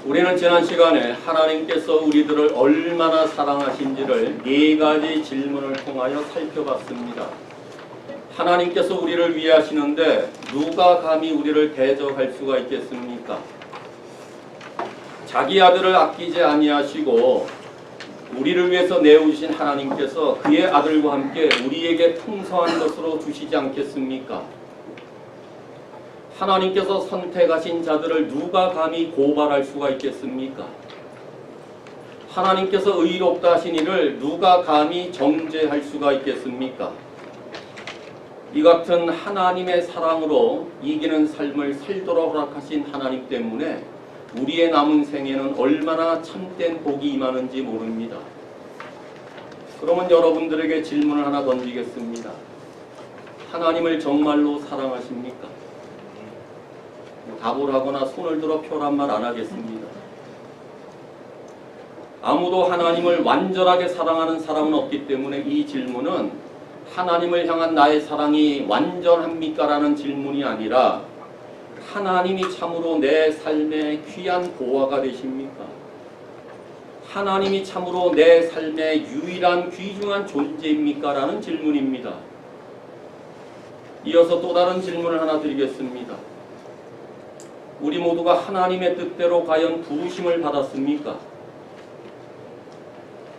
우리는 지난 시간에 하나님께서 우리들을 얼마나 사랑하신지를 4가지 질문을 통하여 살펴봤습니다. 하나님께서 우리를 위하시는데 누가 감히 우리를 대적할 수가 있겠습니까? 자기 아들을 아끼지 아니하시고 우리를 위해서 내어주신 하나님께서 그의 아들과 함께 우리에게 풍성한 것으로 주시지 않겠습니까? 하나님께서 선택하신 자들을 누가 감히 고발할 수가 있겠습니까? 하나님께서 의롭다 하신 이를 누가 감히 정죄할 수가 있겠습니까? 이 같은 하나님의 사랑으로 이기는 삶을 살도록 허락하신 하나님 때문에 우리의 남은 생에는 얼마나 참된 복이 임하는지 모릅니다. 그러면 여러분들에게 질문을 하나 던지겠습니다. 하나님을 정말로 사랑하십니까? 답을 하거나 손을 들어 표란 말 안 하겠습니다. 아무도 하나님을 완전하게 사랑하는 사람은 없기 때문에 이 질문은 하나님을 향한 나의 사랑이 완전합니까? 라는 질문이 아니라 하나님이 참으로 내 삶의 귀한 보화가 되십니까? 하나님이 참으로 내 삶의 유일한 귀중한 존재입니까? 라는 질문입니다. 이어서 또 다른 질문을 하나 드리겠습니다. 우리 모두가 하나님의 뜻대로 과연 부르심을 받았습니까?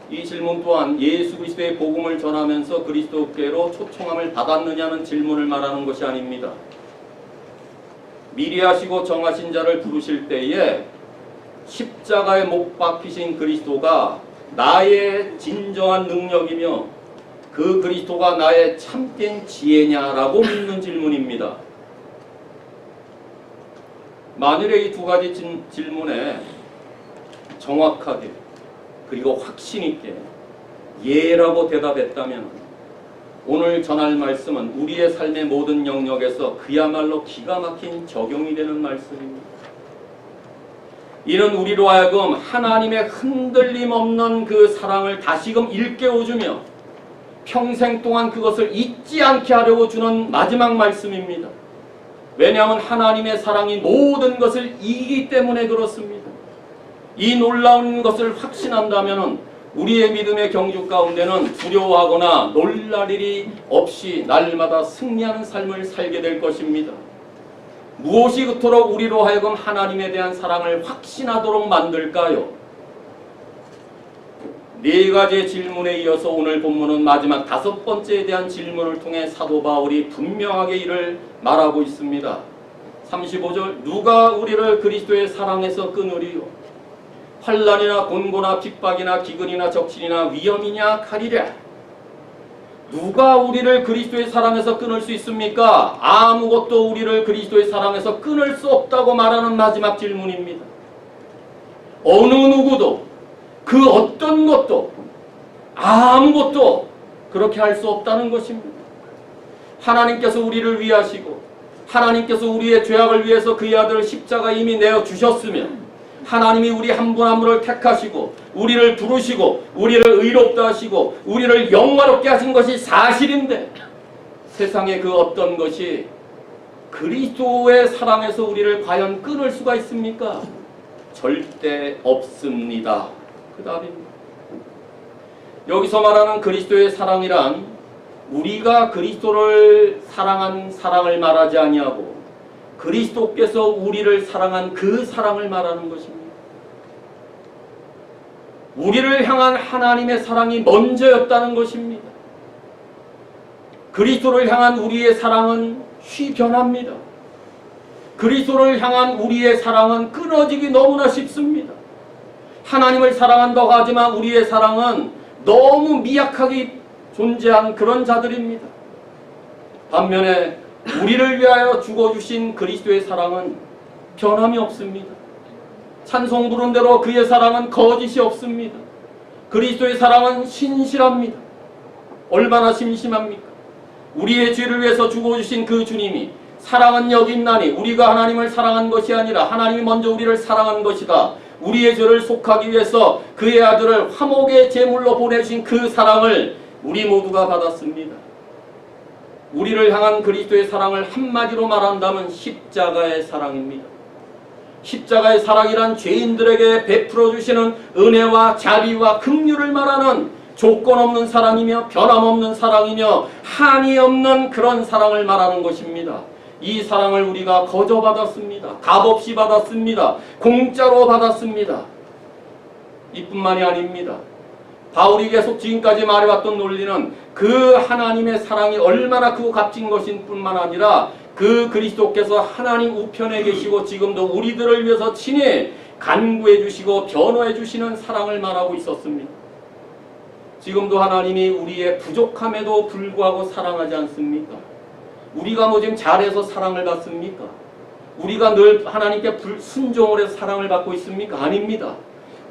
이 질문 또한 예수 그리스도의 복음을 전하면서 그리스도께로 초청함을 받았느냐는 질문을 말하는 것이 아닙니다. 미리 하시고 정하신 자를 부르실 때에 십자가에 못 박히신 그리스도가 나의 진정한 능력이며 그 그리스도가 나의 참된 지혜냐라고 묻는 질문입니다. 만일에 이 2가지 질문에 정확하게 그리고 확신 있게 예라고 대답했다면 오늘 전할 말씀은 우리의 삶의 모든 영역에서 그야말로 기가 막힌 적용이 되는 말씀입니다. 이는 우리로 하여금 하나님의 흔들림 없는 그 사랑을 다시금 일깨워주며 평생 동안 그것을 잊지 않게 하려고 주는 마지막 말씀입니다. 왜냐하면 하나님의 사랑이 모든 것을 이기기 때문에 그렇습니다. 이 놀라운 것을 확신한다면 우리의 믿음의 경주 가운데는 두려워하거나 놀랄 일이 없이 날마다 승리하는 삶을 살게 될 것입니다. 무엇이 그토록 우리로 하여금 하나님에 대한 사랑을 확신하도록 만들까요? 4가지의 질문에 이어서 오늘 본문은 마지막 5번째에 대한 질문을 통해 사도 바울이 분명하게 이를 말하고 있습니다. 35절 누가 우리를 그리스도의 사랑에서 끊으리요? 환난이나 곤고나 핍박이나 기근이나 적신이나 위험이냐 칼이랴. 누가 우리를 그리스도의 사랑에서 끊을 수 있습니까? 아무것도 우리를 그리스도의 사랑에서 끊을 수 없다고 말하는 마지막 질문입니다. 어느 누구도 그 어떤 것도 아무것도 그렇게 할 수 없다는 것입니다. 하나님께서 우리를 위하시고 하나님께서 우리의 죄악을 위해서 그의 아들을 십자가에 이미 내어주셨으며 하나님이 우리 한 분 한 분을 택하시고 우리를 부르시고 우리를 의롭다 하시고 우리를 영화롭게 하신 것이 사실인데 세상에 그 어떤 것이 그리스도의 사랑에서 우리를 과연 끊을 수가 있습니까? 절대 없습니다. 그 답입니다. 여기서 말하는 그리스도의 사랑이란 우리가 그리스도를 사랑한 사랑을 말하지 아니하고 그리스도께서 우리를 사랑한 그 사랑을 말하는 것입니다. 우리를 향한 하나님의 사랑이 먼저였다는 것입니다. 그리스도를 향한 우리의 사랑은 변합니다. 그리스도를 향한 우리의 사랑은 끊어지기 너무나 쉽습니다. 하나님을 사랑한다고 하지만 우리의 사랑은 너무 미약하게 존재한 그런 자들입니다. 반면에 우리를 위하여 죽어주신 그리스도의 사랑은 변함이 없습니다. 찬송 부른 대로 그의 사랑은 거짓이 없습니다. 그리스도의 사랑은 신실합니다. 얼마나 심심합니까? 우리의 죄를 위해서 죽어주신 그 주님이 사랑은 여기 있나니 우리가 하나님을 사랑한 것이 아니라 하나님이 먼저 우리를 사랑한 것이다. 우리의 죄를 속하기 위해서 그의 아들을 화목의 제물로 보내주신 그 사랑을 우리 모두가 받았습니다. 우리를 향한 그리스도의 사랑을 한마디로 말한다면 십자가의 사랑입니다. 십자가의 사랑이란 죄인들에게 베풀어 주시는 은혜와 자비와 긍휼을 말하는 조건 없는 사랑이며 변함없는 사랑이며 한이 없는 그런 사랑을 말하는 것입니다. 이 사랑을 우리가 거저 받았습니다. 값없이 받았습니다. 공짜로 받았습니다. 이뿐만이 아닙니다. 바울이 계속 지금까지 말해왔던 논리는 그 하나님의 사랑이 얼마나 크고 값진 것인 뿐만 아니라 그 그리스도께서 하나님 우편에 계시고 지금도 우리들을 위해서 친히 간구해 주시고 변호해 주시는 사랑을 말하고 있었습니다. 지금도 하나님이 우리의 부족함에도 불구하고 사랑하지 않습니까? 우리가 뭐 지금 잘해서 사랑을 받습니까? 우리가 늘 하나님께 순종을 해서 사랑을 받고 있습니까? 아닙니다.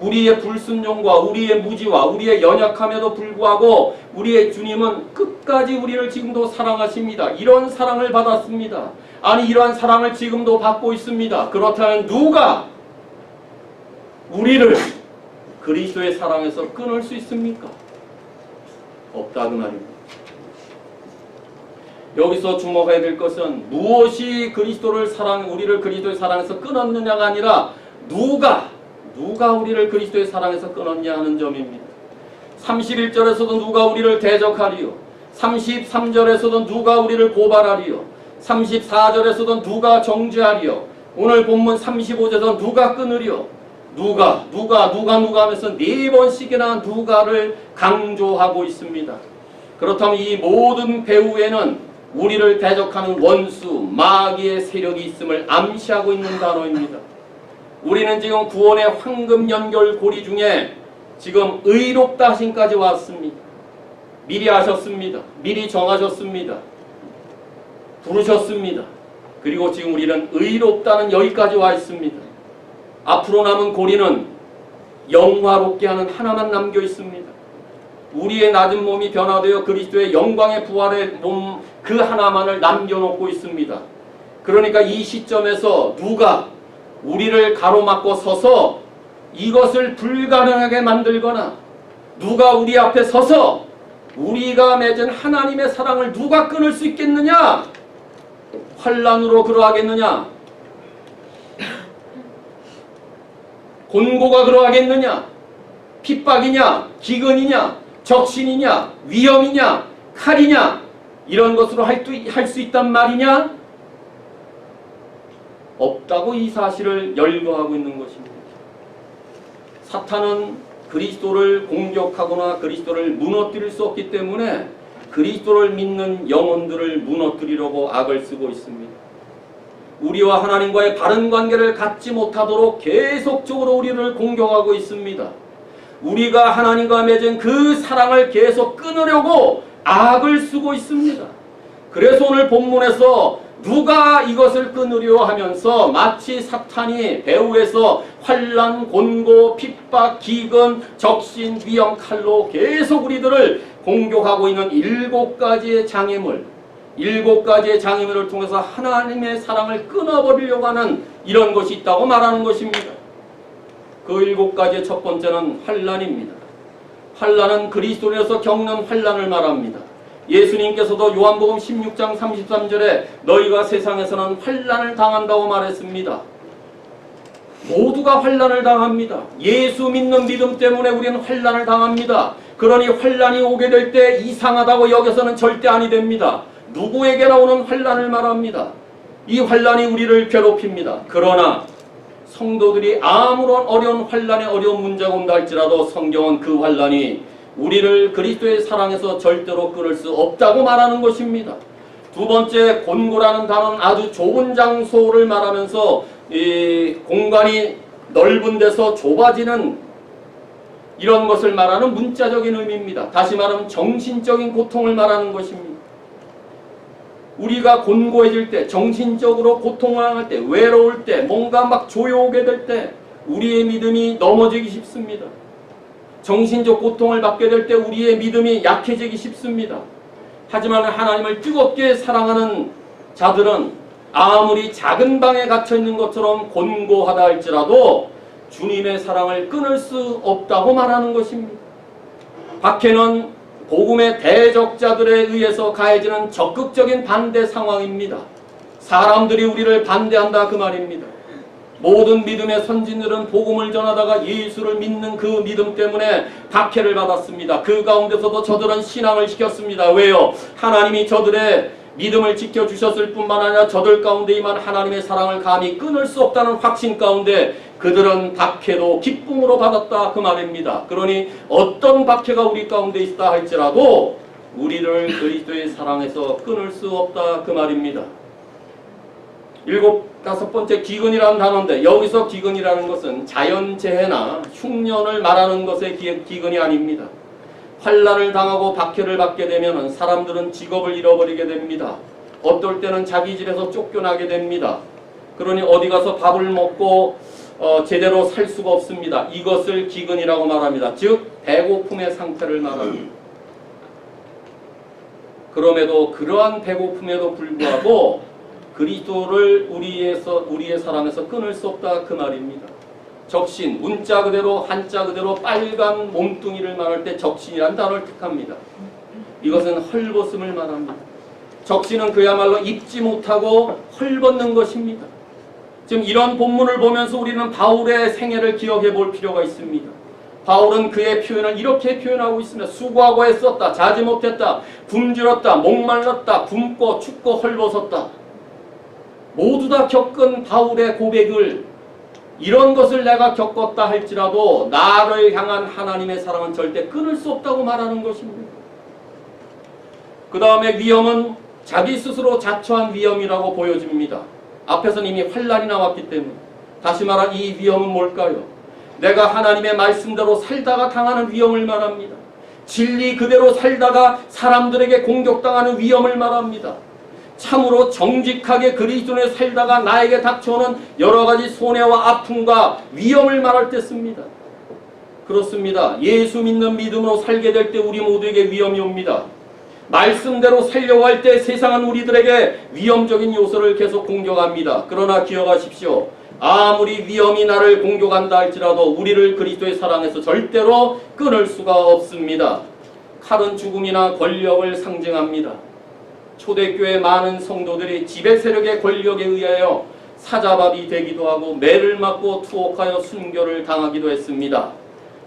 우리의 불순종과 우리의 무지와 우리의 연약함에도 불구하고 우리의 주님은 끝까지 우리를 지금도 사랑하십니다. 이런 사랑을 받았습니다. 아니 이러한 사랑을 지금도 받고 있습니다. 그렇다면 누가 우리를 그리스도의 사랑에서 끊을 수 있습니까? 없다 그 말입니다. 여기서 주목해야 될 것은 무엇이 우리를 그리스도의 사랑에서 끊었느냐가 아니라 누가 우리를 그리스도의 사랑에서 끊었냐 하는 점입니다. 31절에서도 누가 우리를 대적하리요. 33절에서도 누가 우리를 고발하리요. 34절에서도 누가 정죄하리요. 오늘 본문 35절에서 누가 끊으리요. 누가 하면서 4번씩이나 누가를 강조하고 있습니다. 그렇다면 이 모든 배후에는 우리를 대적하는 원수, 마귀의 세력이 있음을 암시하고 있는 단어입니다. 우리는 지금 구원의 황금 연결 고리 중에 지금 의롭다 하심까지 왔습니다. 미리 하셨습니다. 미리 정하셨습니다. 부르셨습니다. 그리고 지금 우리는 의롭다는 여기까지 와 있습니다. 앞으로 남은 고리는 영화롭게 하는 하나만 남겨 있습니다. 우리의 낮은 몸이 변화되어 그리스도의 영광의 부활의 몸 그 하나만을 남겨놓고 있습니다. 그러니까 이 시점에서 누가 우리를 가로막고 서서 이것을 불가능하게 만들거나 누가 우리 앞에 서서 우리가 맺은 하나님의 사랑을 누가 끊을 수 있겠느냐? 환난으로 그러하겠느냐? 곤고가 그러하겠느냐? 핍박이냐? 기근이냐? 적신이냐? 위험이냐? 칼이냐? 이런 것으로 할 수 있단 말이냐? 없다고 이 사실을 열거하고 있는 것입니다. 사탄은 그리스도를 공격하거나 그리스도를 무너뜨릴 수 없기 때문에 그리스도를 믿는 영혼들을 무너뜨리려고 악을 쓰고 있습니다. 우리와 하나님과의 바른 관계를 갖지 못하도록 계속적으로 우리를 공격하고 있습니다. 우리가 하나님과 맺은 그 사랑을 계속 끊으려고 악을 쓰고 있습니다. 그래서 오늘 본문에서 누가 이것을 끊으려 하면서 마치 사탄이 배후에서 환난, 곤고, 핍박, 기근, 적신, 위험, 칼로 계속 우리들을 공격하고 있는 7가지의 장애물을 통해서 하나님의 사랑을 끊어버리려고 하는 이런 것이 있다고 말하는 것입니다. 그 7가지의 첫 번째는 환난입니다. 환난은 그리스도인에서 겪는 환난을 말합니다. 예수님께서도 요한복음 16장 33절에 너희가 세상에서는 환난을 당한다고 말했습니다. 모두가 환난을 당합니다. 예수 믿는 믿음 때문에 우리는 환난을 당합니다. 그러니 환난이 오게 될 때 이상하다고 여겨서는 절대 아니 됩니다. 누구에게나 오는 환난을 말합니다. 이 환난이 우리를 괴롭힙니다. 그러나 성도들이 아무런 어려운 환난에 어려운 문제가 온다 할지라도 성경은 그 환난이 우리를 그리스도의 사랑에서 절대로 끊을 수 없다고 말하는 것입니다. 두 번째, 곤고라는 단어는 아주 좁은 장소를 말하면서 이 공간이 넓은 데서 좁아지는 이런 것을 말하는 문자적인 의미입니다. 다시 말하면 정신적인 고통을 말하는 것입니다. 우리가 곤고해질 때, 정신적으로 고통을 당할 때, 외로울 때, 뭔가 막 조여오게 될 때 우리의 믿음이 넘어지기 쉽습니다. 정신적 고통을 받게 될 때 우리의 믿음이 약해지기 쉽습니다. 하지만 하나님을 뜨겁게 사랑하는 자들은 아무리 작은 방에 갇혀있는 것처럼 곤고하다 할지라도 주님의 사랑을 끊을 수 없다고 말하는 것입니다. 박해는 복음의 대적자들에 의해서 가해지는 적극적인 반대 상황입니다. 사람들이 우리를 반대한다 그 말입니다. 모든 믿음의 선진들은 복음을 전하다가 예수를 믿는 그 믿음 때문에 박해를 받았습니다. 그 가운데서도 저들은 신앙을 지켰습니다. 왜요? 하나님이 저들의 믿음을 지켜주셨을 뿐만 아니라 저들 가운데 임한 하나님의 사랑을 감히 끊을 수 없다는 확신 가운데 그들은 박해도 기쁨으로 받았다 그 말입니다. 그러니 어떤 박해가 우리 가운데 있다 할지라도 우리를 그리스도의 사랑에서 끊을 수 없다 그 말입니다. 다섯 번째 기근이라는 단어인데 여기서 기근이라는 것은 자연재해나 흉년을 말하는 것의 기근이 아닙니다. 환난을 당하고 박해를 받게 되면 사람들은 직업을 잃어버리게 됩니다. 어떨 때는 자기 집에서 쫓겨나게 됩니다. 그러니 어디 가서 밥을 먹고 제대로 살 수가 없습니다. 이것을 기근이라고 말합니다. 즉 배고픔의 상태를 말합니다. 그럼에도 그러한 배고픔에도 불구하고 그리스도를 우리의 사랑에서 끊을 수 없다 그 말입니다. 적신, 문자 그대로 한자 그대로 빨간 몸뚱이를 말할 때 적신이라는 단어를 택합니다. 이것은 헐벗음을 말합니다. 적신은 그야말로 입지 못하고 헐벗는 것입니다. 지금 이런 본문을 보면서 우리는 바울의 생애를 기억해 볼 필요가 있습니다. 바울은 그의 표현을 이렇게 표현하고 있습니다. 수고하고 애썼다, 자지 못했다, 굶주렸다, 목말랐다, 굶고 춥고 헐벗었다. 모두 다 겪은 바울의 고백을 이런 것을 내가 겪었다 할지라도 나를 향한 하나님의 사랑은 절대 끊을 수 없다고 말하는 것입니다. 그 다음에 위험은 자기 스스로 자초한 위험이라고 보여집니다. 앞에서는 이미 환난이 나왔기 때문에. 다시 말한 이 위험은 뭘까요? 내가 하나님의 말씀대로 살다가 당하는 위험을 말합니다. 진리 그대로 살다가 사람들에게 공격당하는 위험을 말합니다. 참으로 정직하게 그리스도에 살다가 나에게 닥쳐오는 여러 가지 손해와 아픔과 위험을 말할 때 씁니다. 그렇습니다. 예수 믿는 믿음으로 살게 될 때 우리 모두에게 위험이 옵니다. 말씀대로 살려고 할 때 세상은 우리들에게 위험적인 요소를 계속 공격합니다. 그러나 기억하십시오. 아무리 위험이 나를 공격한다 할지라도 우리를 그리스도의 사랑에서 절대로 끊을 수가 없습니다. 칼은 죽음이나 권력을 상징합니다. 초대교회 많은 성도들이 지배 세력의 권력에 의하여 사자밥이 되기도 하고 매를 맞고 투옥하여 순교를 당하기도 했습니다.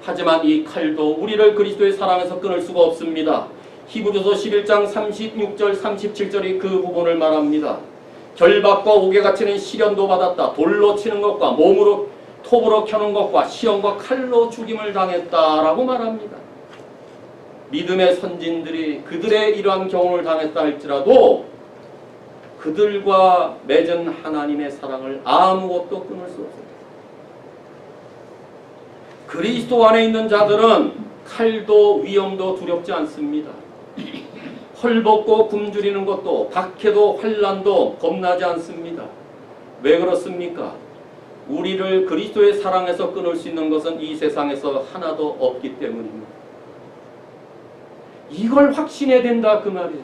하지만 이 칼도 우리를 그리스도의 사랑에서 끊을 수가 없습니다. 히브리서 11장 36절 37절이 그 부분을 말합니다. 결박과 옥에 갇히는 시련도 받았다. 돌로 치는 것과 몸으로 톱으로 켜는 것과 시험과 칼로 죽임을 당했다라고 말합니다. 믿음의 선진들이 그들의 이러한 경험을 당했다 할지라도 그들과 맺은 하나님의 사랑을 아무것도 끊을 수 없습니다. 그리스도 안에 있는 자들은 칼도 위험도 두렵지 않습니다. 헐벗고 굶주리는 것도 박해도 환난도 겁나지 않습니다. 왜 그렇습니까? 우리를 그리스도의 사랑에서 끊을 수 있는 것은 이 세상에서 하나도 없기 때문입니다. 이걸 확신해야 된다 그 말이에요.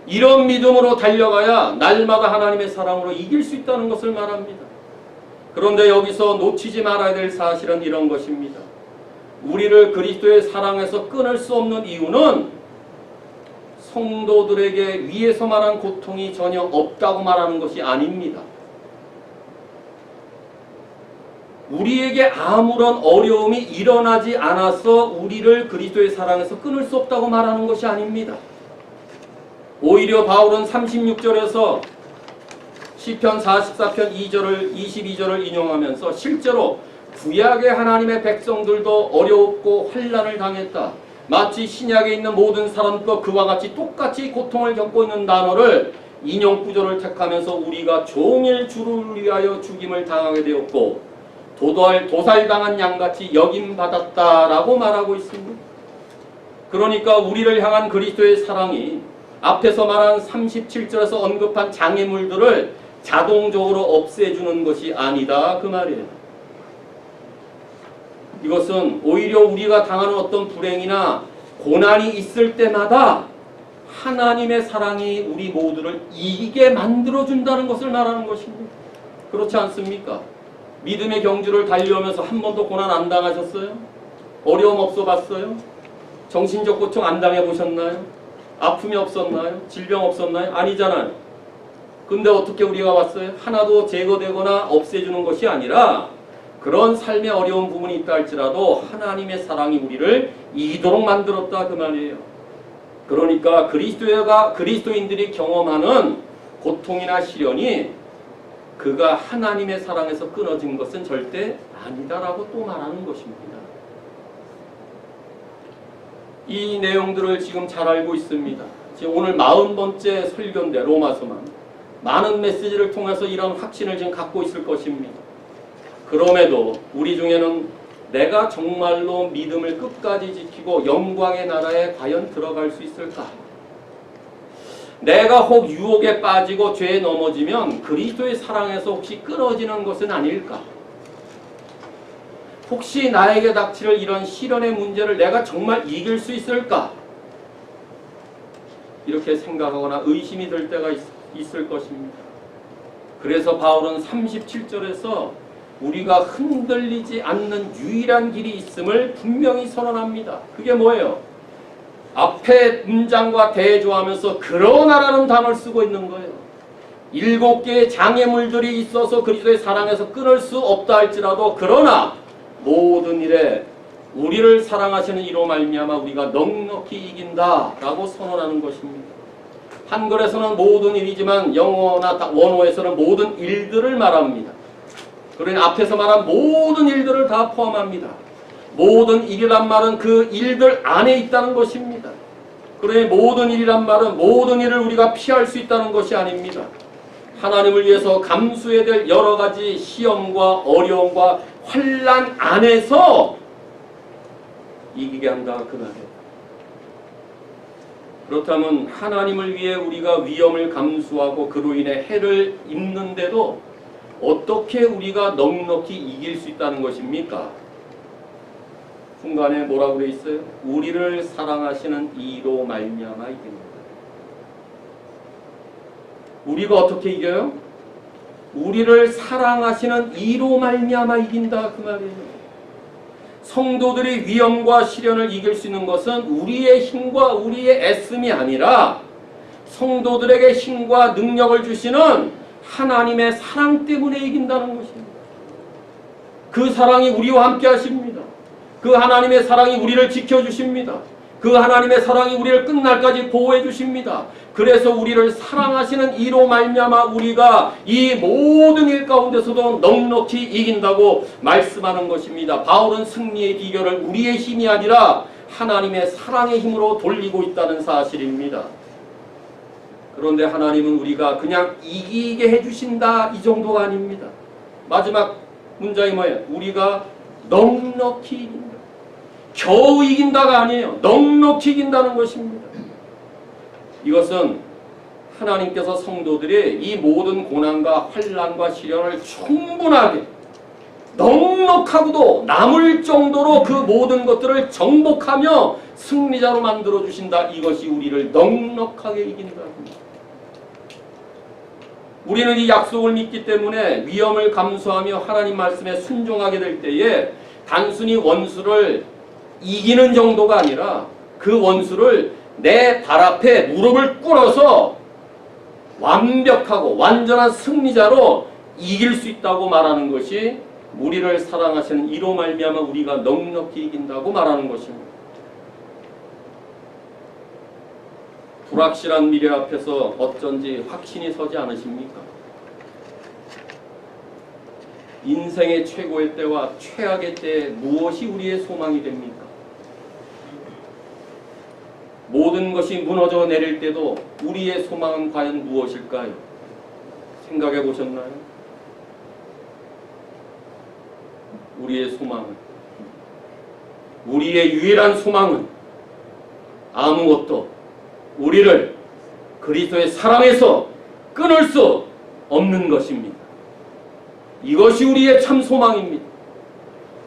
이런 믿음으로 달려가야 날마다 하나님의 사랑으로 이길 수 있다는 것을 말합니다. 그런데 여기서 놓치지 말아야 될 사실은 이런 것입니다. 우리를 그리스도의 사랑에서 끊을 수 없는 이유는 성도들에게 위에서 말한 고통이 전혀 없다고 말하는 것이 아닙니다. 우리에게 아무런 어려움이 일어나지 않아서 우리를 그리스도의 사랑에서 끊을 수 없다고 말하는 것이 아닙니다. 오히려 바울은 36절에서 시편 44편 22절을 인용하면서 실제로 구약의 하나님의 백성들도 어렵고 환난을 당했다. 마치 신약에 있는 모든 사람과 그와 같이 똑같이 고통을 겪고 있는 단어를 인용 구절을 택하면서 우리가 종일 주를 위하여 죽임을 당하게 되었고 도살당한 양같이 여김받았다라고 말하고 있습니다. 그러니까 우리를 향한 그리스도의 사랑이 앞에서 말한 37절에서 언급한 장애물들을 자동적으로 없애주는 것이 아니다 그 말이에요. 이것은 오히려 우리가 당하는 어떤 불행이나 고난이 있을 때마다 하나님의 사랑이 우리 모두를 이기게 만들어준다는 것을 말하는 것입니다. 그렇지 않습니까? 믿음의 경주를 달려오면서 한 번도 고난 안 당하셨어요? 어려움 없어 봤어요? 정신적 고통 안 당해 보셨나요? 아픔이 없었나요? 질병 없었나요? 아니잖아요. 근데 어떻게 우리가 왔어요? 하나도 제거되거나 없애주는 것이 아니라 그런 삶의 어려운 부분이 있다 할지라도 하나님의 사랑이 우리를 이기도록 만들었다 그 말이에요. 그러니까 그리스도인들이 경험하는 고통이나 시련이 그가 하나님의 사랑에서 끊어진 것은 절대 아니다라고 또 말하는 것입니다. 이 내용들을 지금 잘 알고 있습니다. 지금 오늘 40번째 설교인데 로마서만 많은 메시지를 통해서 이런 확신을 지금 갖고 있을 것입니다. 그럼에도 우리 중에는 내가 정말로 믿음을 끝까지 지키고 영광의 나라에 과연 들어갈 수 있을까? 내가 혹 유혹에 빠지고 죄에 넘어지면 그리스도의 사랑에서 혹시 끊어지는 것은 아닐까? 혹시 나에게 닥칠 이런 시련의 문제를 내가 정말 이길 수 있을까? 이렇게 생각하거나 의심이 들 때가 있을 것입니다. 그래서 바울은 37절에서 우리가 흔들리지 않는 유일한 길이 있음을 분명히 선언합니다. 그게 뭐예요? 앞에 문장과 대조하면서 그러나라는 단어를 쓰고 있는 거예요. 7개의 장애물들이 있어서 그리스도의 사랑에서 끊을 수 없다 할지라도 그러나 모든 일에 우리를 사랑하시는 이로 말미암아 우리가 넉넉히 이긴다라고 선언하는 것입니다. 한글에서는 모든 일이지만 영어나 원어에서는 모든 일들을 말합니다. 그러니 앞에서 말한 모든 일들을 다 포함합니다. 모든 일이란 말은 그 일들 안에 있다는 것입니다. 그러니 모든 일이란 말은 모든 일을 우리가 피할 수 있다는 것이 아닙니다. 하나님을 위해서 감수해야 될 여러 가지 시험과 어려움과 환난 안에서 이기게 한다 그 말이에요. 그렇다면 하나님을 위해 우리가 위험을 감수하고 그로 인해 해를 입는데도 어떻게 우리가 넉넉히 이길 수 있다는 것입니까? 중간에 뭐라고 되어 있어요? 우리를 사랑하시는 이로 말미암아 이깁니다. 우리가 어떻게 이겨요? 우리를 사랑하시는 이로 말미암아 이긴다 그 말이에요. 성도들이 위험과 시련을 이길 수 있는 것은 우리의 힘과 우리의 애씀이 아니라 성도들에게 힘과 능력을 주시는 하나님의 사랑 때문에 이긴다는 것입니다. 그 사랑이 우리와 함께 하십니다. 그 하나님의 사랑이 우리를 지켜주십니다. 그 하나님의 사랑이 우리를 끝날까지 보호해 주십니다. 그래서 우리를 사랑하시는 이로 말미암아 우리가 이 모든 일 가운데서도 넉넉히 이긴다고 말씀하는 것입니다. 바울은 승리의 비결을 우리의 힘이 아니라 하나님의 사랑의 힘으로 돌리고 있다는 사실입니다. 그런데 하나님은 우리가 그냥 이기게 해주신다 이 정도가 아닙니다. 마지막 문장이 뭐예요? 우리가 넉넉히 이긴다. 겨우 이긴다가 아니에요. 넉넉히 이긴다는 것입니다. 이것은 하나님께서 성도들이 이 모든 고난과 환난과 시련을 충분하게 넉넉하고도 남을 정도로 그 모든 것들을 정복하며 승리자로 만들어 주신다. 이것이 우리를 넉넉하게 이긴다. 우리는 이 약속을 믿기 때문에 위험을 감수하며 하나님 말씀에 순종하게 될 때에 단순히 원수를 이기는 정도가 아니라 그 원수를 내 발 앞에 무릎을 꿇어서 완벽하고 완전한 승리자로 이길 수 있다고 말하는 것이 우리를 사랑하시는 이로 말미암아 우리가 넉넉히 이긴다고 말하는 것입니다. 불확실한 미래 앞에서 어쩐지 확신이 서지 않으십니까? 인생의 최고의 때와 최악의 때에 무엇이 우리의 소망이 됩니까? 모든 것이 무너져 내릴 때도 우리의 소망은 과연 무엇일까요? 생각해 보셨나요? 우리의 소망은, 우리의 유일한 소망은 아무것도 우리를 그리스도의 사랑에서 끊을 수 없는 것입니다. 이것이 우리의 참 소망입니다.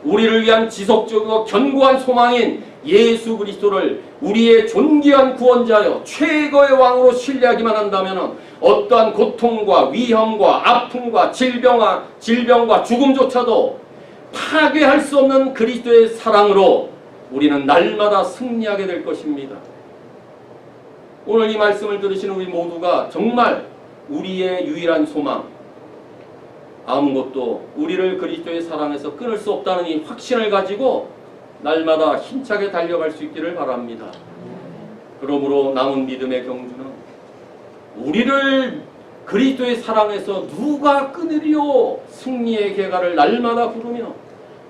우리를 위한 지속적이고 견고한 소망인 예수 그리스도를 우리의 존귀한 구원자여 최고의 왕으로 신뢰하기만 한다면 어떠한 고통과 위험과 아픔과 질병과 죽음조차도 파괴할 수 없는 그리스도의 사랑으로 우리는 날마다 승리하게 될 것입니다. 오늘 이 말씀을 들으시는 우리 모두가 정말 우리의 유일한 소망, 아무것도 우리를 그리스도의 사랑에서 끊을 수 없다는 이 확신을 가지고 날마다 힘차게 달려갈 수 있기를 바랍니다. 그러므로 남은 믿음의 경주는 우리를 그리스도의 사랑에서 누가 끊으리요? 승리의 계가를 날마다 부르며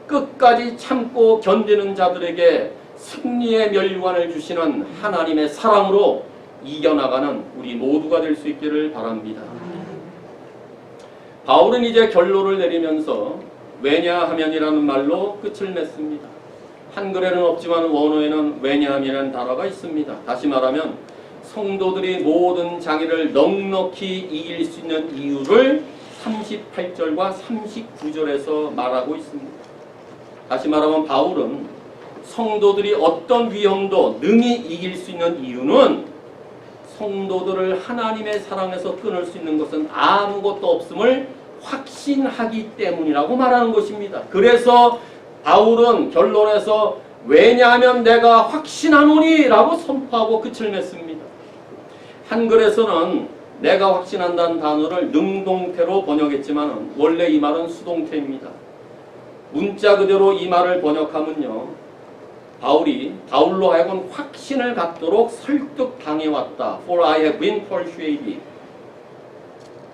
끝까지 참고 견디는 자들에게 승리의 멸관을 주시는 하나님의 사랑으로 이겨나가는 우리 모두가 될 수 있기를 바랍니다. 바울은 이제 결론을 내리면서 왜냐하면이라는 말로 끝을 맺습니다. 한글에는 없지만 원어에는 왜냐하면이라는 단어가 있습니다. 다시 말하면 성도들이 모든 장애를 넉넉히 이길 수 있는 이유를 38절과 39절에서 말하고 있습니다. 다시 말하면 바울은 성도들이 어떤 위험도 능히 이길 수 있는 이유는 성도들을 하나님의 사랑에서 끊을 수 있는 것은 아무것도 없음을 확신하기 때문이라고 말하는 것입니다. 그래서 바울은 결론에서 왜냐하면 내가 확신하노니 라고 선포하고 끝을 맺습니다. 한글에서는 내가 확신한다는 단어를 능동태로 번역했지만 원래 이 말은 수동태입니다. 문자 그대로 이 말을 번역하면요, 바울로 하여금 확신을 갖도록 설득당해왔다. For I have been persuaded.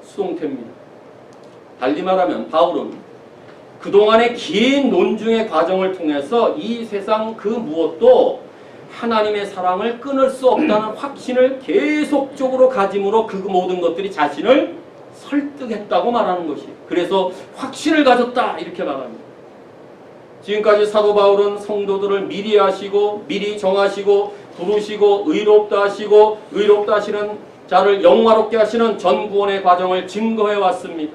수동태입니다. 달리 말하면 바울은 그동안의 긴 논중의 과정을 통해서 이 세상 그 무엇도 하나님의 사랑을 끊을 수 없다는 확신을 계속적으로 가짐으로 그 모든 것들이 자신을 설득했다고 말하는 것이에요. 그래서 확신을 가졌다 이렇게 말합니다. 지금까지 사도 바울은 성도들을 미리 하시고 미리 정하시고 부르시고 의롭다 하시고 의롭다 하시는 자를 영화롭게 하시는 전구원의 과정을 증거해 왔습니다.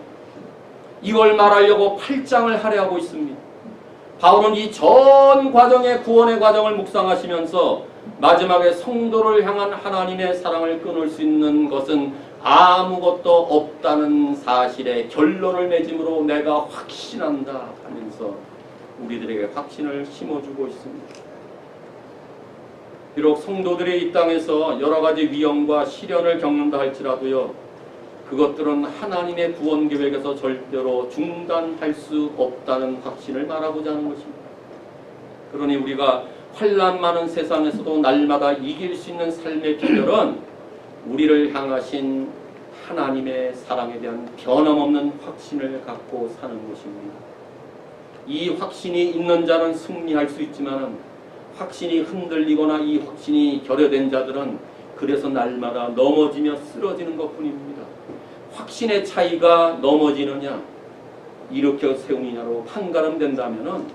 이걸 말하려고 8장을 할애하고 있습니다. 바울은 이 전 과정의 구원의 과정을 묵상하시면서 마지막에 성도를 향한 하나님의 사랑을 끊을 수 있는 것은 아무것도 없다는 사실에 결론을 맺음으로 내가 확신한다 하면서 우리들에게 확신을 심어주고 있습니다. 비록 성도들이 이 땅에서 여러 가지 위험과 시련을 겪는다 할지라도요, 그것들은 하나님의 구원 계획에서 절대로 중단할 수 없다는 확신을 말하고자 하는 것입니다. 그러니 우리가 환난 많은 세상에서도 날마다 이길 수 있는 삶의 비결은 우리를 향하신 하나님의 사랑에 대한 변함없는 확신을 갖고 사는 것입니다. 이 확신이 있는 자는 승리할 수 있지만 확신이 흔들리거나 이 확신이 결여된 자들은 그래서 날마다 넘어지며 쓰러지는 것뿐입니다. 확신의 차이가 넘어지느냐 일으켜 세우느냐로 판가름된다면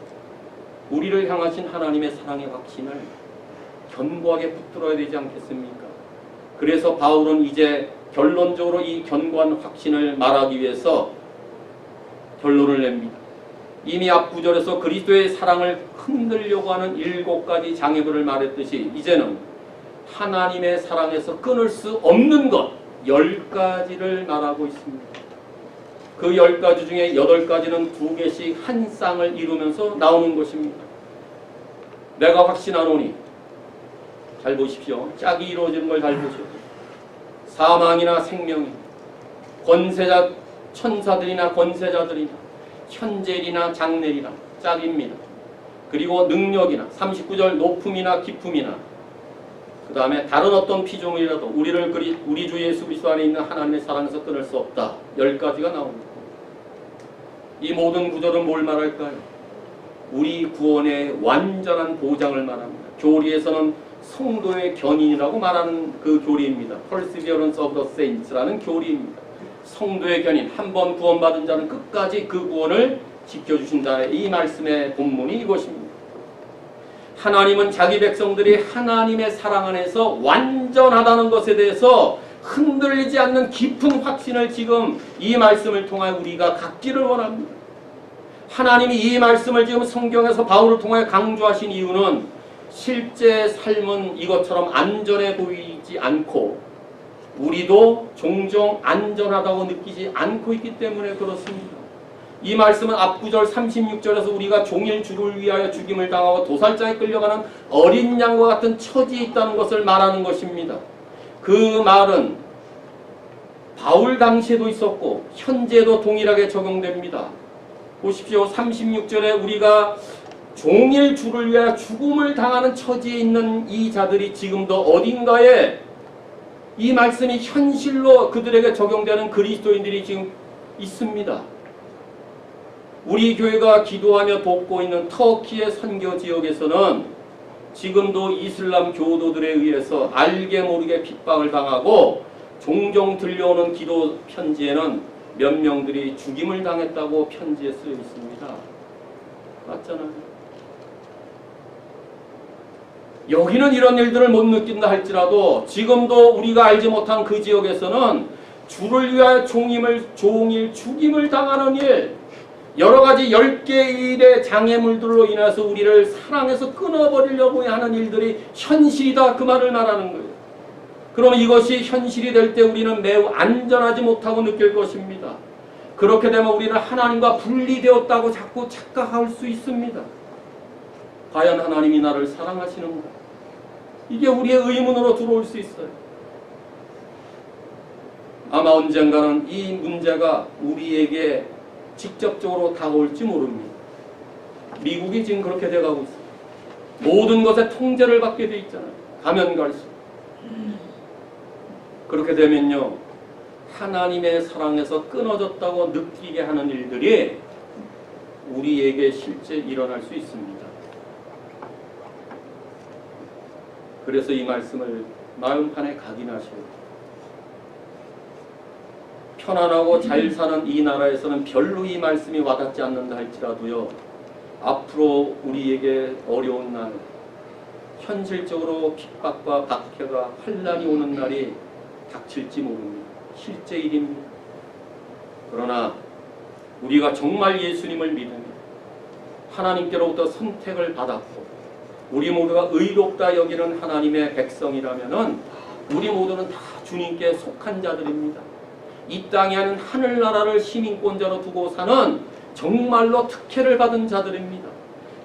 우리를 향하신 하나님의 사랑의 확신을 견고하게 붙들어야 되지 않겠습니까? 그래서 바울은 이제 결론적으로 이 견고한 확신을 말하기 위해서 결론을 냅니다. 이미 앞 구절에서 그리스도의 사랑을 흔들려고 하는 7가지 장애물을 말했듯이 이제는 하나님의 사랑에서 끊을 수 없는 것 10가지를 말하고 있습니다. 그 10가지 중에 8가지는 2개씩 한 쌍을 이루면서 나오는 것입니다. 내가 확신하노니, 잘 보십시오. 짝이 이루어지는 걸 잘 보십시오. 사망이나 생명이, 권세자, 천사들이나 권세자들이나 현재일이나 장래일이나 짝입니다. 그리고 능력이나 39절 높음이나 깊음이나 그 다음에 다른 어떤 피조물이라도 우리 주 예수 그리스도 안에 있는 하나님의 사랑에서 끊을 수 없다. 10가지가 나옵니다. 이 모든 구절은 뭘 말할까요? 우리 구원의 완전한 보장을 말합니다. 교리에서는 성도의 견인이라고 말하는 그 교리입니다. Perseverance of the Saints라는 교리입니다. 성도의 견인, 한 번 구원받은 자는 끝까지 그 구원을 지켜주신다. 이 말씀의 본문이 이것입니다. 하나님은 자기 백성들이 하나님의 사랑 안에서 완전하다는 것에 대해서 흔들리지 않는 깊은 확신을 지금 이 말씀을 통해 우리가 갖기를 원합니다. 하나님이 이 말씀을 지금 성경에서 바울을 통해 강조하신 이유는 실제 삶은 이것처럼 안전해 보이지 않고 우리도 종종 안전하다고 느끼지 않고 있기 때문에 그렇습니다. 이 말씀은 앞구절 36절에서 우리가 종일 주를 위하여 죽임을 당하고 도살장에 끌려가는 어린 양과 같은 처지에 있다는 것을 말하는 것입니다. 그 말은 바울 당시에도 있었고 현재도 동일하게 적용됩니다. 보십시오. 36절에 우리가 종일 주를 위하여 죽음을 당하는 처지에 있는 이 자들이 지금도 어딘가에 이 말씀이 현실로 그들에게 적용되는 그리스도인들이 지금 있습니다. 우리 교회가 기도하며 돕고 있는 터키의 선교 지역에서는 지금도 이슬람 교도들에 의해서 알게 모르게 핍박을 당하고 종종 들려오는 기도 편지에는 몇 명들이 죽임을 당했다고 편지에 쓰여 있습니다. 맞잖아요. 여기는 이런 일들을 못 느낀다 할지라도 지금도 우리가 알지 못한 그 지역에서는 주를 위하여 종일 죽임을 당하는 일, 여러 가지 10개의 일의 장애물들로 인해서 우리를 사랑해서 끊어버리려고 하는 일들이 현실이다, 그 말을 말하는 거예요. 그럼 이것이 현실이 될 때 우리는 매우 안전하지 못하고 느낄 것입니다. 그렇게 되면 우리는 하나님과 분리되었다고 자꾸 착각할 수 있습니다. 과연 하나님이 나를 사랑하시는가? 이게 우리의 의문으로 들어올 수 있어요. 아마 언젠가는 이 문제가 우리에게 직접적으로 다가올지 모릅니다. 미국이 지금 그렇게 돼가고 있어요. 모든 것에 통제를 받게 돼 있잖아요. 가면 갈수록. 그렇게 되면요, 하나님의 사랑에서 끊어졌다고 느끼게 하는 일들이 우리에게 실제 일어날 수 있습니다. 그래서 이 말씀을 마음판에 각인하시고, 편안하고 잘 사는 이 나라에서는 별로 이 말씀이 와닿지 않는다 할지라도요, 앞으로 우리에게 어려운 날, 현실적으로 핍박과 박해가 환난이 오는 날이 닥칠지 모릅니다. 실제 일입니다. 그러나 우리가 정말 예수님을 믿으며 하나님께로부터 선택을 받았고 우리 모두가 의롭다 여기는 하나님의 백성이라면은 우리 모두는 다 주님께 속한 자들입니다. 이 땅에 하는 하늘나라를 시민권자로 두고 사는 정말로 특혜를 받은 자들입니다.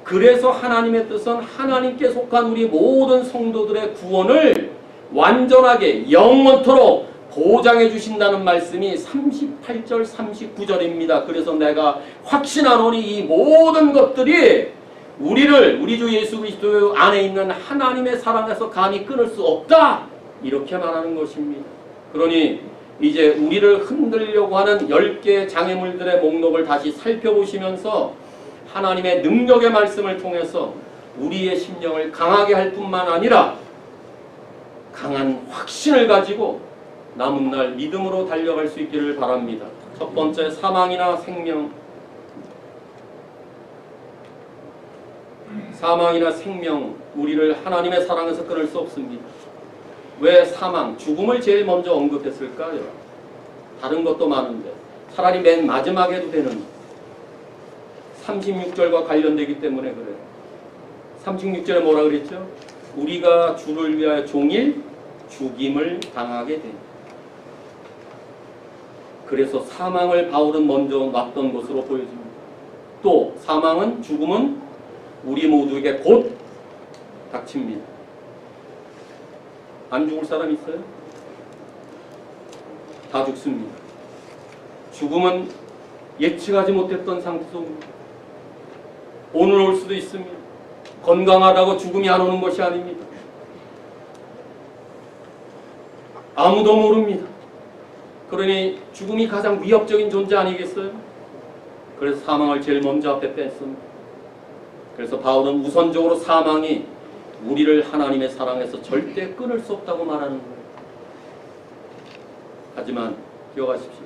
그래서 하나님의 뜻은 하나님께 속한 우리 모든 성도들의 구원을 완전하게 영원토록 보장해 주신다는 말씀이 38절 39절입니다. 그래서 내가 확신하노니 이 모든 것들이 우리를 우리 주 예수 그리스도 안에 있는 하나님의 사랑에서 감히 끊을 수 없다, 이렇게 말하는 것입니다. 그러니 이제 우리를 흔들려고 하는 10개의 장애물들의 목록을 다시 살펴보시면서 하나님의 능력의 말씀을 통해서 우리의 심령을 강하게 할 뿐만 아니라 강한 확신을 가지고 남은 날 믿음으로 달려갈 수 있기를 바랍니다. 첫 번째, 사망이나 생명. 사망이나 생명, 우리를 하나님의 사랑에서 끊을 수 없습니다. 왜 사망, 죽음을 제일 먼저 언급했을까요? 다른 것도 많은데 차라리 맨 마지막에 해도 되는 36절과 관련되기 때문에 그래요. 36절에 뭐라 그랬죠? 우리가 주를 위하여 종일 죽임을 당하게 됩니다. 그래서 사망을 바울은 먼저 놨던 것으로 보여집니다. 또 사망은, 죽음은 우리 모두에게 곧 닥칩니다. 안 죽을 사람 있어요? 다 죽습니다. 죽음은 예측하지 못했던 상태 속입니다. 오늘 올 수도 있습니다. 건강하다고 죽음이 안 오는 것이 아닙니다. 아무도 모릅니다. 그러니 죽음이 가장 위협적인 존재 아니겠어요? 그래서 사망을 제일 먼저 앞에 뺐습니다. 그래서 바울은 우선적으로 사망이 우리를 하나님의 사랑에서 절대 끊을 수 없다고 말하는 거예요. 하지만 기억하십시오.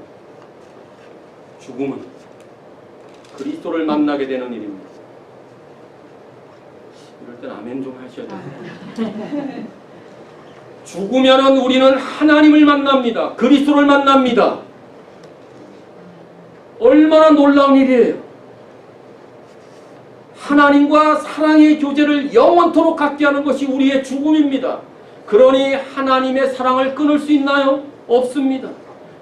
죽음은 그리스도를 만나게 되는 일입니다. 이럴 땐 아멘 좀 하셔야 돼요. 죽으면은 우리는 하나님을 만납니다. 그리스도를 만납니다. 얼마나 놀라운 일이에요. 하나님과 사랑의 교제를 영원토록 갖게 하는 것이 우리의 죽음입니다. 그러니 하나님의 사랑을 끊을 수 있나요? 없습니다.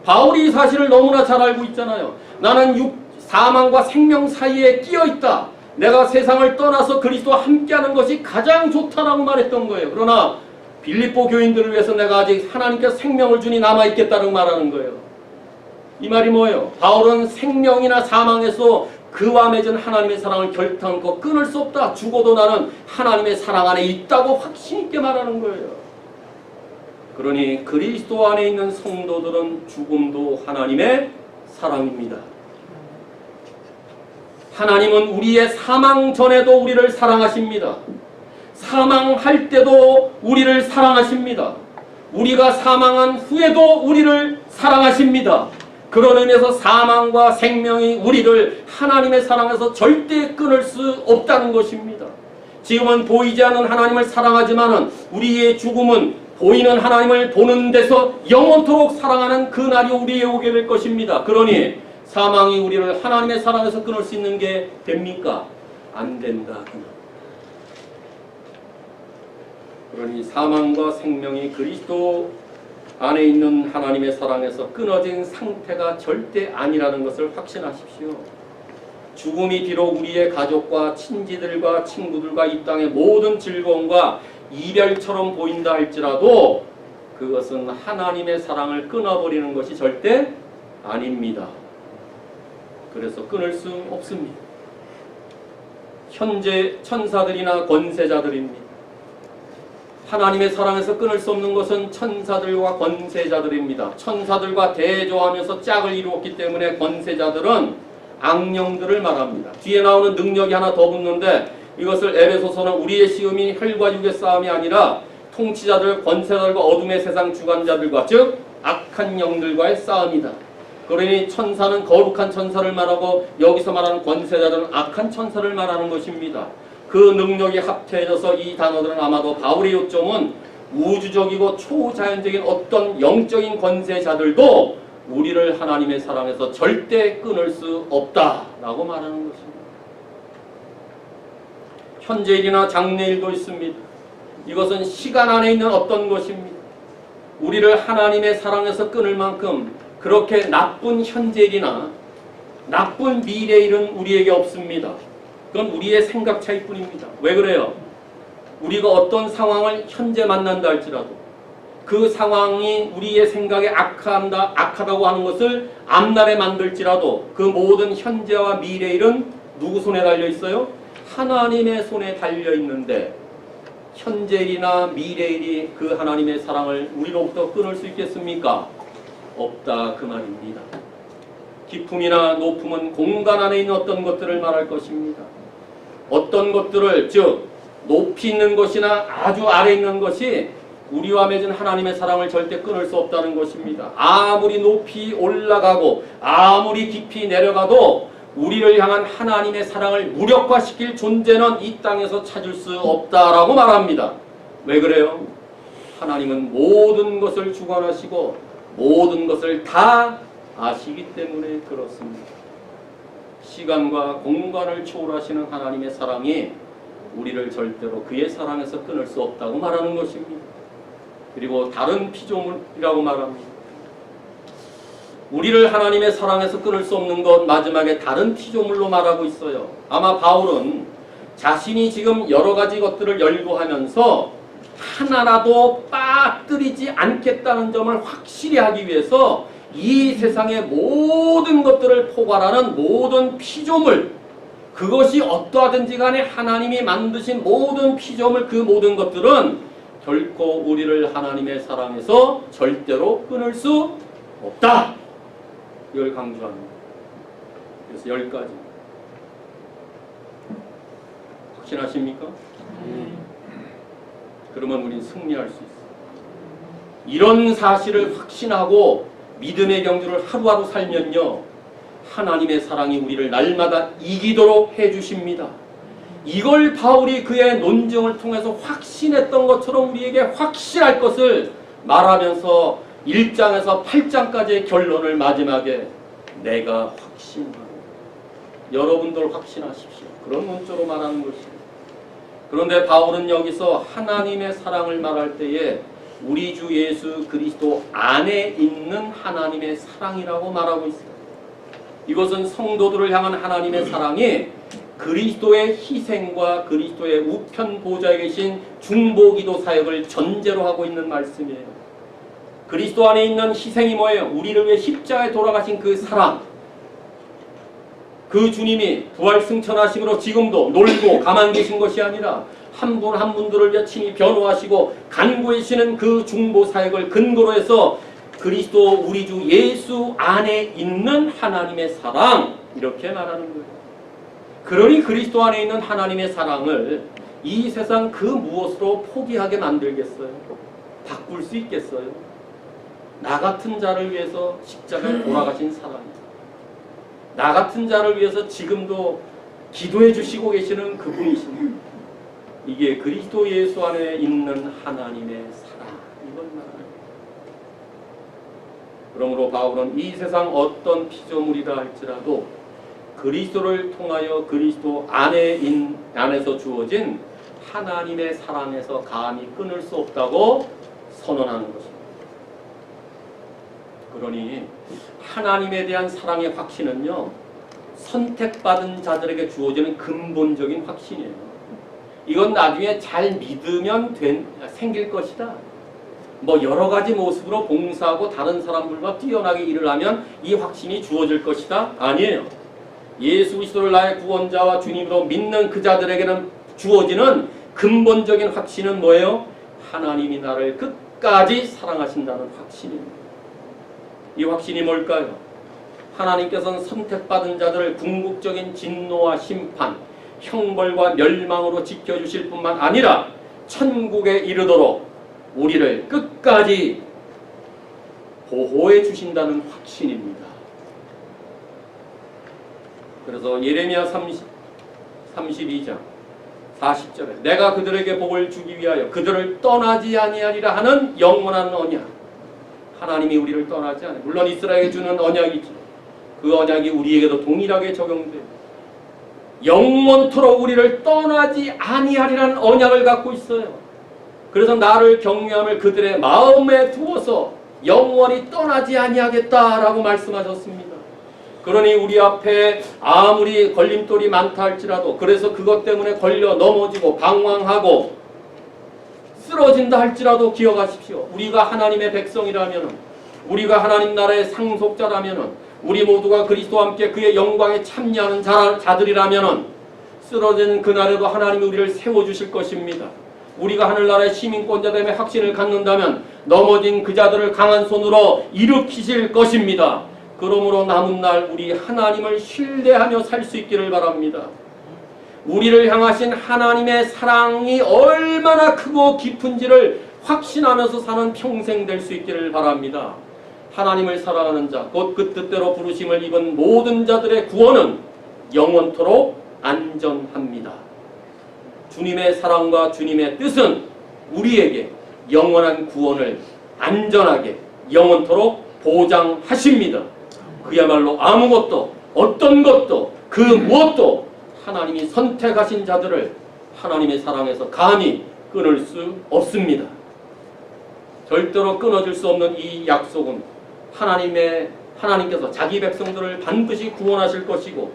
바울이 이 사실을 너무나 잘 알고 있잖아요. 나는 사망과 생명 사이에 끼어 있다. 내가 세상을 떠나서 그리스도와 함께하는 것이 가장 좋다라고 말했던 거예요. 그러나 빌립보 교인들을 위해서 내가 아직 하나님께서 생명을 주니 남아있겠다고 말하는 거예요. 이 말이 뭐예요? 바울은 생명이나 사망에서 그와 맺은 하나님의 사랑을 결탄코 끊을 수 없다. 죽어도 나는 하나님의 사랑 안에 있다고 확신 있게 말하는 거예요. 그러니 그리스도 안에 있는 성도들은 죽음도 하나님의 사랑입니다. 하나님은 우리의 사망 전에도 우리를 사랑하십니다. 사망할 때도 우리를 사랑하십니다. 우리가 사망한 후에도 우리를 사랑하십니다. 그런 의미에서 사망과 생명이 우리를 하나님의 사랑에서 절대 끊을 수 없다는 것입니다. 지금은 보이지 않는 하나님을 사랑하지만 우리의 죽음은 보이는 하나님을 보는 데서 영원토록 사랑하는 그 날이 우리에게 오게 될 것입니다. 그러니 사망이 우리를 하나님의 사랑에서 끊을 수 있는 게 됩니까? 안 된다. 그러니 사망과 생명이 그리스도 안에 있는 하나님의 사랑에서 끊어진 상태가 절대 아니라는 것을 확신하십시오. 죽음이 비록 우리의 가족과 친지들과 친구들과 이 땅의 모든 즐거움과 이별처럼 보인다 할지라도 그것은 하나님의 사랑을 끊어버리는 것이 절대 아닙니다. 그래서 끊을 수 없습니다. 현재 천사들이나 권세자들입니다. 하나님의 사랑에서 끊을 수 없는 것은 천사들과 권세자들입니다. 천사들과 대조하면서 짝을 이루었기 때문에 권세자들은 악령들을 말합니다. 뒤에 나오는 능력이 하나 더 붙는데 이것을 에베소서는 우리의 시험이 혈과 육의 싸움이 아니라 통치자들, 권세자들과 어둠의 세상 주관자들과 즉 악한 영들과의 싸움이다. 그러니 천사는 거룩한 천사를 말하고 여기서 말하는 권세자들은 악한 천사를 말하는 것입니다. 그 능력이 합해져서 이 단어들은 아마도 바울의 요점은 우주적이고 초자연적인 어떤 영적인 권세자들도 우리를 하나님의 사랑에서 절대 끊을 수 없다라고 말하는 것입니다. 현재일이나 장래일도 있습니다. 이것은 시간 안에 있는 어떤 것입니다. 우리를 하나님의 사랑에서 끊을 만큼 그렇게 나쁜 현재일이나 나쁜 미래일은 우리에게 없습니다. 그건 우리의 생각 차이뿐입니다. 왜 그래요? 우리가 어떤 상황을 현재 만난다 할지라도 그 상황이 우리의 생각에 악하다고 하는 것을 앞날에 만들지라도 그 모든 현재와 미래일은 누구 손에 달려 있어요? 하나님의 손에 달려 있는데 현재일이나 미래일이 그 하나님의 사랑을 우리로부터 끊을 수 있겠습니까? 없다 그 말입니다. 깊음이나 높음은 공간 안에 있는 어떤 것들을 말할 것입니다. 어떤 것들을 즉 높이 있는 것이나 아주 아래에 있는 것이 우리와 맺은 하나님의 사랑을 절대 끊을 수 없다는 것입니다. 아무리 높이 올라가고 아무리 깊이 내려가도 우리를 향한 하나님의 사랑을 무력화시킬 존재는 이 땅에서 찾을 수 없다라고 말합니다. 왜 그래요? 하나님은 모든 것을 주관하시고 모든 것을 다 아시기 때문에 그렇습니다. 시간과 공간을 초월하시는 하나님의 사랑이 우리를 절대로 그의 사랑에서 끊을 수 없다고 말하는 것입니다. 그리고 다른 피조물이라고 말합니다. 우리를 하나님의 사랑에서 끊을 수 없는 것 마지막에 다른 피조물로 말하고 있어요. 아마 바울은 자신이 지금 여러 가지 것들을 열거하면서 하나라도 빠뜨리지 않겠다는 점을 확실히 하기 위해서 이 세상의 모든 것들을 포괄하는 모든 피조물, 그것이 어떠하든지 간에 하나님이 만드신 모든 피조물, 그 모든 것들은 결코 우리를 하나님의 사랑에서 절대로 끊을 수 없다. 이걸 강조합니다. 그래서 10가지. 확신하십니까? 그러면 우리는 승리할 수 있어요. 이런 사실을 확신하고 믿음의 경주를 하루하루 살면요, 하나님의 사랑이 우리를 날마다 이기도록 해주십니다. 이걸 바울이 그의 논증을 통해서 확신했던 것처럼 우리에게 확신할 것을 말하면서 1장에서 8장까지의 결론을 마지막에 내가 확신하노라. 여러분들 확신하십시오. 그런 문자로 말하는 것입니다. 그런데 바울은 여기서 하나님의 사랑을 말할 때에 우리 주 예수 그리스도 안에 있는 하나님의 사랑이라고 말하고 있어요. 이것은 성도들을 향한 하나님의 사랑이 그리스도의 희생과 그리스도의 우편 보좌에 계신 중보기도 사역을 전제로 하고 있는 말씀이에요. 그리스도 안에 있는 희생이 뭐예요? 우리를 위해 십자가에 돌아가신 그 사랑. 그 주님이 부활 승천하심으로 지금도 놀고 가만 계신 것이 아니라 한 분 한 분들을 위해 친히 변호하시고 간구하시는 그 중보 사역을 근거로 해서 그리스도 우리 주 예수 안에 있는 하나님의 사랑, 이렇게 말하는 거예요. 그러니 그리스도 안에 있는 하나님의 사랑을 이 세상 그 무엇으로 포기하게 만들겠어요? 바꿀 수 있겠어요? 나 같은 자를 위해서 십자가에 돌아가신 사랑, 나 같은 자를 위해서 지금도 기도해 주시고 계시는 그분이십니다. 이게 그리스도 예수 안에 있는 하나님의 사랑, 이걸 말합니다. 그러므로 바울은 이 세상 어떤 피조물이라 할지라도 그리스도를 통하여 그리스도 안에서 주어진 하나님의 사랑에서 감히 끊을 수 없다고 선언하는 것입니다. 그러니 하나님에 대한 사랑의 확신은요, 선택받은 자들에게 주어지는 근본적인 확신이에요. 이건 나중에 잘 믿으면 생길 것이다. 뭐 여러 가지 모습으로 봉사하고 다른 사람들과 뛰어나게 일을 하면 이 확신이 주어질 것이다? 아니에요. 예수 그리스도를 나의 구원자와 주님으로 믿는 그 자들에게는 주어지는 근본적인 확신은 뭐예요? 하나님이 나를 끝까지 사랑하신다는 확신입니다. 이 확신이 뭘까요? 하나님께서는 선택받은 자들을 궁극적인 진노와 심판, 형벌과 멸망으로 지켜주실 뿐만 아니라 천국에 이르도록 우리를 끝까지 보호해 주신다는 확신입니다. 그래서 예레미야 32장 40절에 내가 그들에게 복을 주기 위하여 그들을 떠나지 아니하리라 하는 영원한 언약. 하나님이 우리를 떠나지 않아요. 물론 이스라엘에게 주는 언약이죠. 그 언약이 우리에게도 동일하게 적용돼요. 영원토록 우리를 떠나지 아니하리라는 언약을 갖고 있어요. 그래서 나를 경외함을 그들의 마음에 두어서 영원히 떠나지 아니하겠다라고 말씀하셨습니다. 그러니 우리 앞에 아무리 걸림돌이 많다 할지라도, 그래서 그것 때문에 걸려 넘어지고 방황하고 쓰러진다 할지라도 기억하십시오. 우리가 하나님의 백성이라면, 우리가 하나님 나라의 상속자라면, 우리 모두가 그리스도와 함께 그의 영광에 참여하는 자들이라면 쓰러지는 그날에도 하나님이 우리를 세워주실 것입니다. 우리가 하늘나라의 시민권자됨의 확신을 갖는다면 넘어진 그 자들을 강한 손으로 일으키실 것입니다. 그러므로 남은 날 우리 하나님을 신뢰하며 살 수 있기를 바랍니다. 우리를 향하신 하나님의 사랑이 얼마나 크고 깊은지를 확신하면서 사는 평생 될 수 있기를 바랍니다. 하나님을 사랑하는 자, 곧 그 뜻대로 부르심을 입은 모든 자들의 구원은 영원토록 안전합니다. 주님의 사랑과 주님의 뜻은 우리에게 영원한 구원을 안전하게 영원토록 보장하십니다. 그야말로 아무것도, 어떤 것도, 그 무엇도 하나님이 선택하신 자들을 하나님의 사랑에서 감히 끊을 수 없습니다. 절대로 끊어질 수 없는 이 약속은 하나님께서 자기 백성들을 반드시 구원하실 것이고,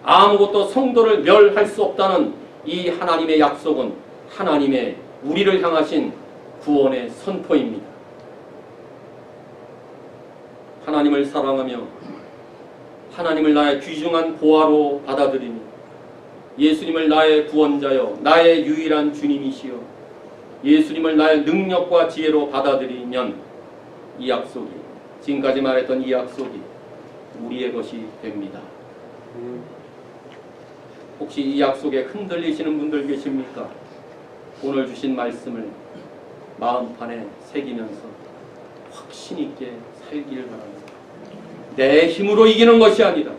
아무것도 성도를 멸할 수 없다는 이 하나님의 약속은 하나님의 우리를 향하신 구원의 선포입니다. 하나님을 사랑하며 하나님을 나의 귀중한 보화로 받아들이며 예수님을 나의 구원자여 나의 유일한 주님이시여 예수님을 나의 능력과 지혜로 받아들이면 이 약속이, 지금까지 말했던 이 약속이 우리의 것이 됩니다. 혹시 이 약속에 흔들리시는 분들 계십니까? 오늘 주신 말씀을 마음판에 새기면서 확신 있게 살기를 바랍니다. 내 힘으로 이기는 것이 아니라,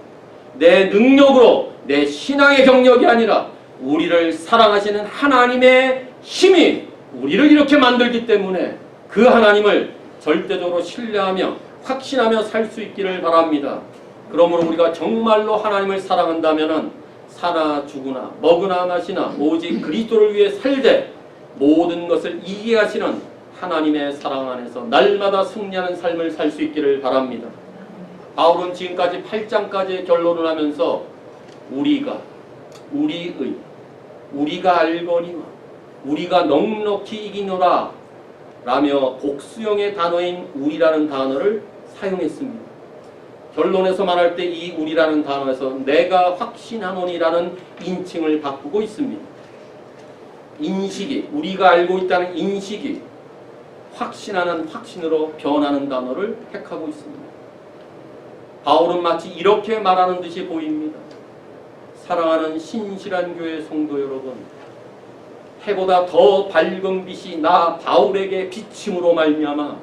내 능력으로, 내 신앙의 경력이 아니라 우리를 사랑하시는 하나님의 힘이 우리를 이렇게 만들기 때문에 그 하나님을 절대적으로 신뢰하며 확신하며 살 수 있기를 바랍니다. 그러므로 우리가 정말로 하나님을 사랑한다면 사나 죽으나 먹으나 마시나 오직 그리스도를 위해 살되 모든 것을 이기게 하시는 하나님의 사랑 안에서 날마다 승리하는 삶을 살 수 있기를 바랍니다. 바울은 지금까지 8장까지의 결론을 하면서 우리가 알거니와 우리가 넉넉히 이기노라 라며 복수형의 단어인 우리라는 단어를 사용했습니다. 결론에서 말할 때 이 우리라는 단어에서 내가 확신하노니라는 인칭을 바꾸고 있습니다. 인식이, 우리가 알고 있다는 인식이 확신하는 확신으로 변하는 단어를 택하고 있습니다. 바울은 마치 이렇게 말하는 듯이 보입니다. 사랑하는 신실한 교회 성도 여러분, 해보다 더 밝은 빛이 나 바울에게 비침으로 말미암아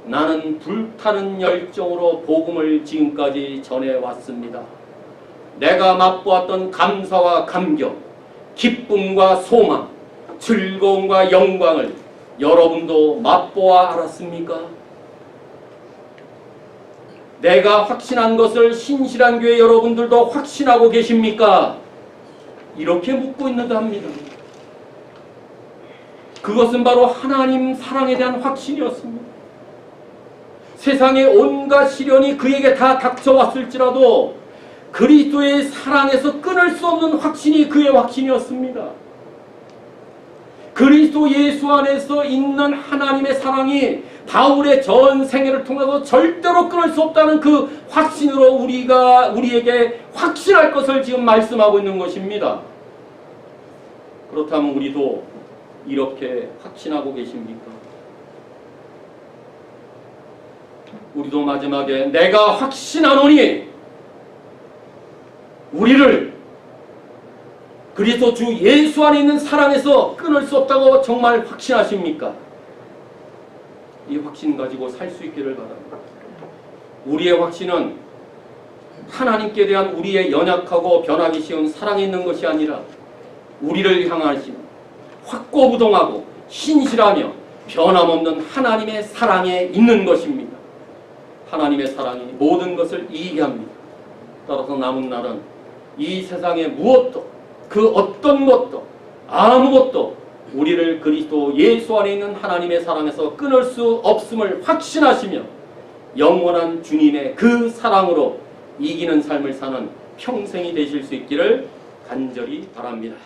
나는 불타는 열정으로 복음을 지금까지 전해왔습니다. 내가 맛보았던 감사와 감격, 기쁨과 소망, 즐거움과 영광을 여러분도 맛보아 알았습니까? 내가 확신한 것을 신실한 교회 여러분들도 확신하고 계십니까? 이렇게 묻고 있는다 합니다. 그것은 바로 하나님 사랑에 대한 확신이었습니다. 세상의 온갖 시련이 그에게 다 닥쳐왔을지라도 그리스도의 사랑에서 끊을 수 없는 확신이 그의 확신이었습니다. 그리스도 예수 안에서 있는 하나님의 사랑이 바울의 전 생애를 통해서 절대로 끊을 수 없다는 그 확신으로 우리에게 확신할 것을 지금 말씀하고 있는 것입니다. 그렇다면 우리도 이렇게 확신하고 계십니까? 우리도 마지막에 내가 확신하노니 우리를 그리스도 주 예수 안에 있는 사랑에서 끊을 수 없다고 정말 확신하십니까? 이 확신 가지고 살 수 있기를 바랍니다. 우리의 확신은 하나님께 대한 우리의 연약하고 변하기 쉬운 사랑이 있는 것이 아니라 우리를 향하신 확고부동하고 신실하며 변함없는 하나님의 사랑에 있는 것입니다. 하나님의 사랑이 모든 것을 이기게 합니다. 따라서 남은 날은 이 세상의 무엇도 그 어떤 것도 아무것도 우리를 그리스도 예수 안에 있는 하나님의 사랑에서 끊을 수 없음을 확신하시며 영원한 주님의 그 사랑으로 이기는 삶을 사는 평생이 되실 수 있기를 간절히 바랍니다.